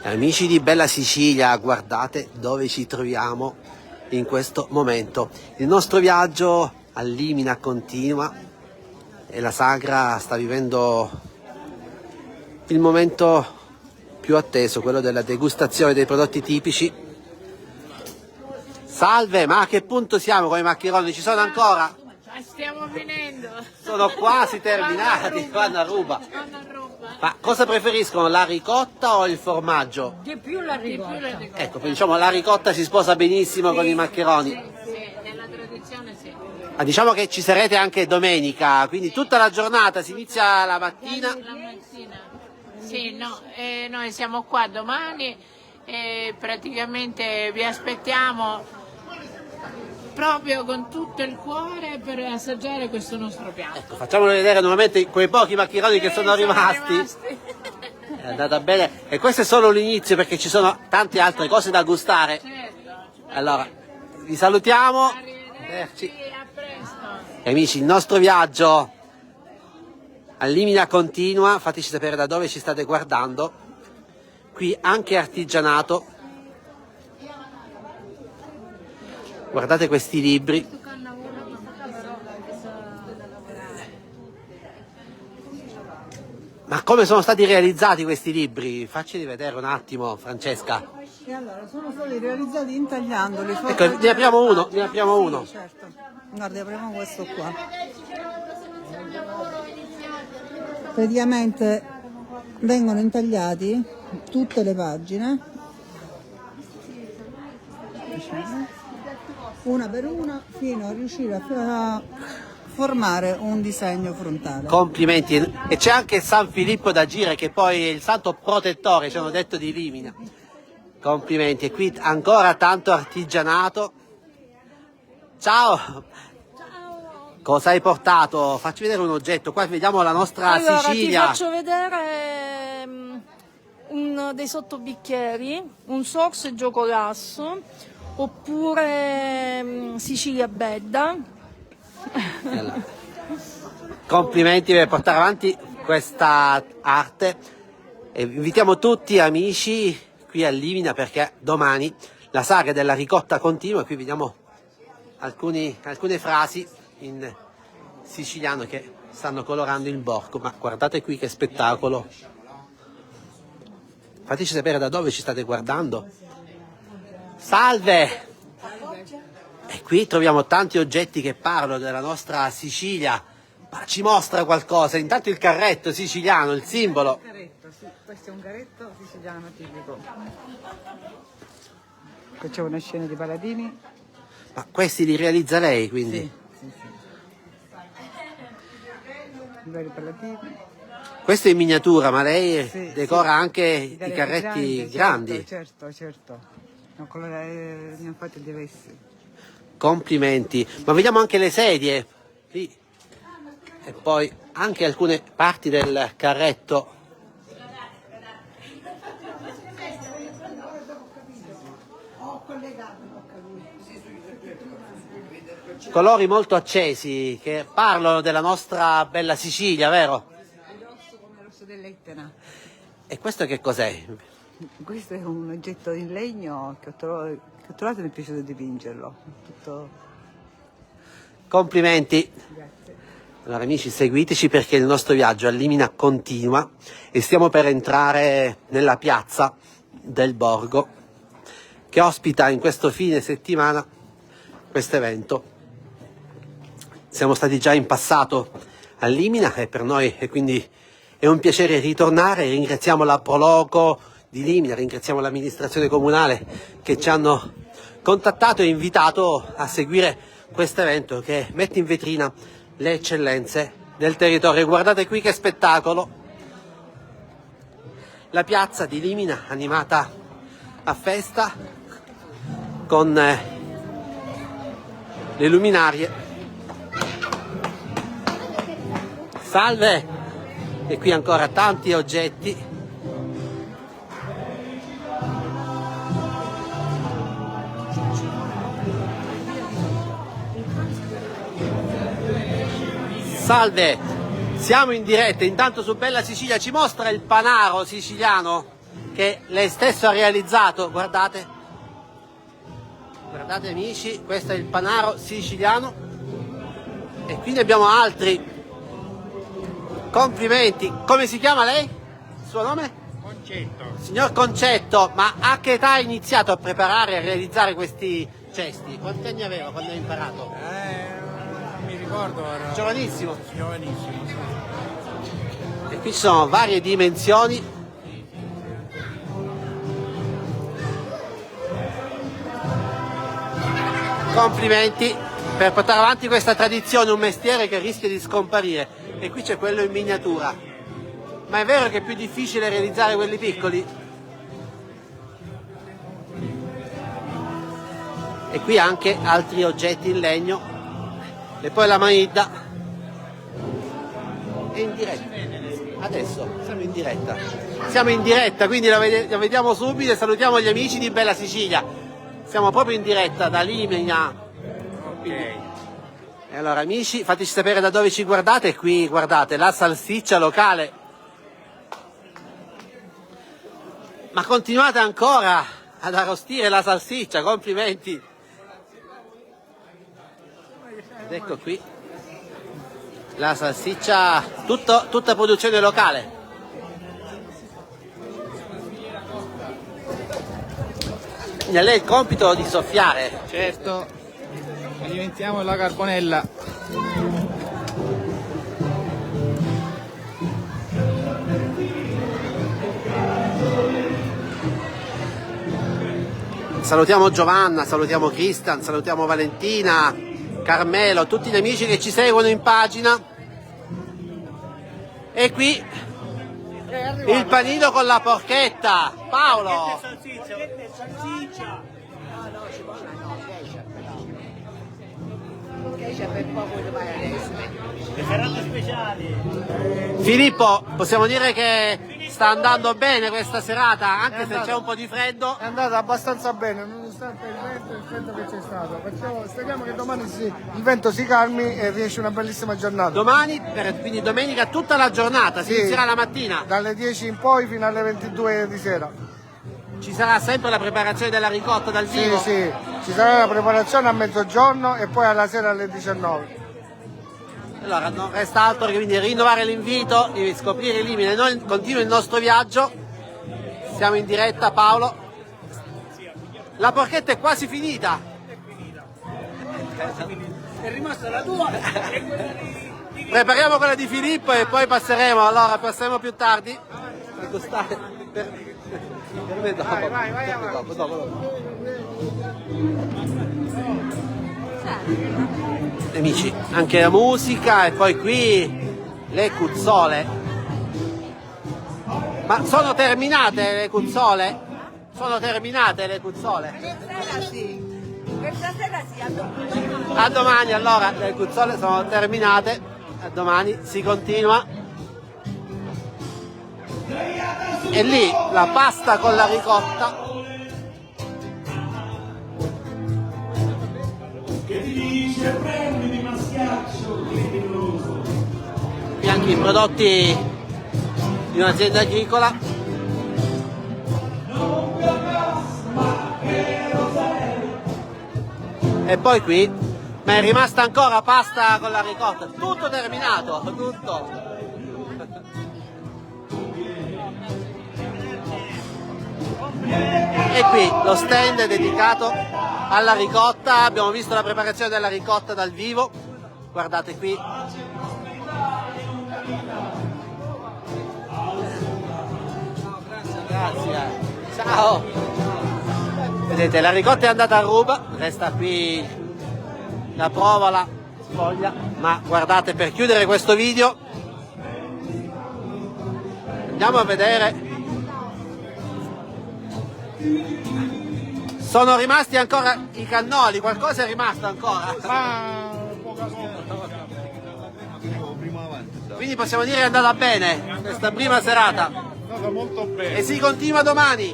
Amici di Bella Sicilia, guardate dove ci troviamo in questo momento. Il nostro viaggio al Limina continua e la Sagra sta vivendo il momento più atteso, quello della degustazione dei prodotti tipici. Salve, ma a che punto siamo con i maccheroni? Ci sono ancora? Stiamo finendo. Sono quasi terminati, vanno a ruba. Ma cosa preferiscono, la ricotta o il formaggio? Di più la ricotta. Ecco, diciamo la ricotta si sposa benissimo con i maccheroni. Sì, nella tradizione sì. Ma diciamo che ci sarete anche domenica, quindi tutta la giornata, si inizia la mattina. La mattina. Sì, no, noi siamo qua domani e praticamente vi aspettiamo proprio con tutto il cuore per assaggiare questo nostro piatto. Ecco, facciamolo vedere nuovamente quei pochi maccheroni che sono rimasti. È andata bene e questo è solo l'inizio perché ci sono tante altre cose da gustare. Certo. Allora, vi salutiamo. Arrivederci, a presto. Amici, il nostro viaggio al Limina continua, fateci sapere da dove ci state guardando. Qui anche artigianato. Guardate questi libri. Ma come sono stati realizzati questi libri? Facceli vedere un attimo, Francesca. E allora, sono stati realizzati intagliandoli. Ecco, ne apriamo uno, ne apriamo uno. Certo. Guarda, apriamo questo qua. Praticamente vengono intagliati tutte le pagine, una per una, fino a riuscire a formare un disegno frontale. Complimenti. E c'è anche San Filippo d'Agire che poi è il santo protettore, ci hanno detto, di Limina. Complimenti. E qui ancora tanto artigianato. Ciao. Cosa hai portato? Facci vedere un oggetto. Qua vediamo la nostra Allora, Sicilia. ti faccio vedere dei sottobicchieri, un sorso giocolasso, oppure Sicilia Bedda. Complimenti per portare avanti questa arte e invitiamo tutti amici qui a Limina perché domani la saga della ricotta continua e qui vediamo alcune frasi in siciliano che stanno colorando il borgo. Ma guardate qui che spettacolo, fateci sapere da dove ci state guardando. Salve! E qui troviamo tanti oggetti che parlano della nostra Sicilia, ma ci mostra qualcosa. Intanto il carretto siciliano, il simbolo. Carretto, sì, questo è un carretto siciliano tipico. Qui c'è una scena di paladini. Ma questi li realizza lei, quindi? Sì. Vari paladini. Questo è in miniatura, ma lei Sì, decora sì. anche i carretti grandi. Certo. No, ne hanno fatti diversi. Complimenti. Ma vediamo anche le sedie. Lì. E poi anche alcune parti del carretto. Colori molto accesi che parlano della nostra bella Sicilia, vero? Rosso come il rosso dell'Etna. E questo che cos'è? Questo è un oggetto in legno che ho trovato e mi è piaciuto dipingerlo. Tutto... Complimenti. Grazie. Allora amici, seguiteci perché il nostro viaggio al Limina continua e stiamo per entrare nella piazza del borgo che ospita in questo fine settimana questo evento. Siamo stati già in passato al Limina e per noi e quindi è un piacere ritornare. Ringraziamo la Proloco di Limina, ringraziamo l'amministrazione comunale che ci hanno contattato e invitato a seguire questo evento che mette in vetrina le eccellenze del territorio. Guardate qui che spettacolo! La piazza di Limina animata a festa con le luminarie. Salve! E qui ancora tanti oggetti. Salve! Siamo in diretta, intanto su Bella Sicilia ci mostra il panaro siciliano. che lei stesso ha realizzato, guardate. Guardate amici, questo è il panaro siciliano e qui ne abbiamo altri. Complimenti. Come si chiama lei? Il suo nome? Concetto. Signor Concetto, ma a che età ha iniziato a preparare e a realizzare questi cesti? Quanti anni aveva quando ha imparato? Non mi ricordo, era Giovanissimo. giovanissimo. Sì. E qui ci sono varie dimensioni. Complimenti per portare avanti questa tradizione, un mestiere che rischia di scomparire. E qui c'è quello in miniatura. Ma è vero che è più difficile realizzare quelli piccoli? E qui anche altri oggetti in legno. E poi la maidda. È in diretta. Adesso siamo in diretta. Siamo in diretta, quindi la vediamo subito e salutiamo gli amici di Bella Sicilia. Siamo proprio in diretta da Limina. Ok. E allora amici, fateci sapere da dove ci guardate. E qui guardate la salsiccia locale. Ma continuate ancora ad arrostire la salsiccia, complimenti. Ed ecco qui la salsiccia, tutta produzione locale. Quindi a lei il compito di soffiare. Certo, alimentiamo la carbonella. Salutiamo Giovanna, salutiamo Cristian, salutiamo Valentina, Carmelo, tutti gli amici che ci seguono in pagina. E qui il panino con la porchetta. Paolo. Filippo, possiamo dire che sta andando bene questa serata, anche se c'è un po' di freddo. È andata abbastanza bene, nonostante il freddo che c'è stato. Speriamo che domani il vento si calmi e riesce una bellissima giornata. Domani, quindi domenica tutta la giornata, si Sì. inizierà la mattina. Dalle 10 in poi fino alle 22 di sera. Ci sarà sempre la preparazione della ricotta dal Sì, vivo. sì, ci sarà la preparazione a mezzogiorno e poi alla sera alle 19. Allora non resta altro che quindi rinnovare l'invito di scoprire Limina. Noi continua il nostro viaggio. Siamo in diretta, Paolo. La porchetta è quasi finita. È rimasta la tua. Prepariamo quella di Filippo e poi passeremo. Allora passeremo più tardi. Per gustare. Per me dopo. Dopo. Amici, anche la musica e poi qui le cuzzole. Ma sono terminate le cuzzole? Sono terminate le cuzzole? Questa sera sì, a domani. A domani allora, le cuzzole sono terminate, a domani si continua. E lì la pasta con la ricotta. Qui anche i prodotti di un'azienda agricola. E poi qui, ma è rimasta ancora pasta con la ricotta, tutto terminato, tutto. E qui lo stand è dedicato alla ricotta, abbiamo visto la preparazione della ricotta dal vivo, guardate qui. Grazie. Ciao. Vedete, la ricotta è andata a ruba, resta qui la provola, sfoglia, ma guardate, per chiudere questo video andiamo a vedere. Sono rimasti ancora i cannoli, qualcosa è rimasto ancora. Quindi possiamo dire che è andata bene questa prima serata. È andata molto bene. E si continua domani.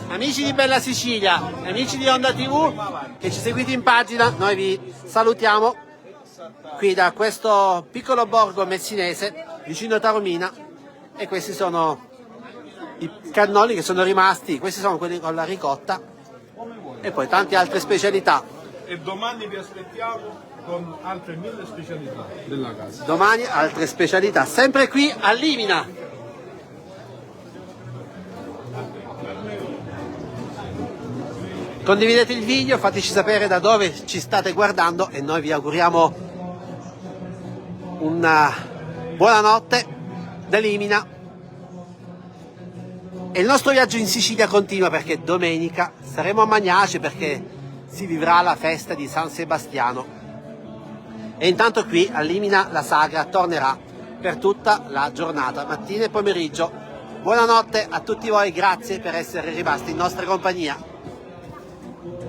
Amici di Bella Sicilia, amici di Onda TV che ci seguite in pagina, noi vi salutiamo qui da questo piccolo borgo messinese vicino a Taormina e questi sono i cannoli che sono rimasti, questi sono quelli con la ricotta e poi tante altre specialità. E domani vi aspettiamo con altre 1000 specialità della casa. Domani altre specialità, sempre qui a Limina. Condividete il video, fateci sapere da dove ci state guardando e noi vi auguriamo una buona notte da Limina. E il nostro viaggio in Sicilia continua perché domenica saremo a Magnace perché si vivrà la festa di San Sebastiano. E intanto qui a Limina la sagra tornerà per tutta la giornata, mattina e pomeriggio. Buonanotte a tutti voi, grazie per essere rimasti in nostra compagnia.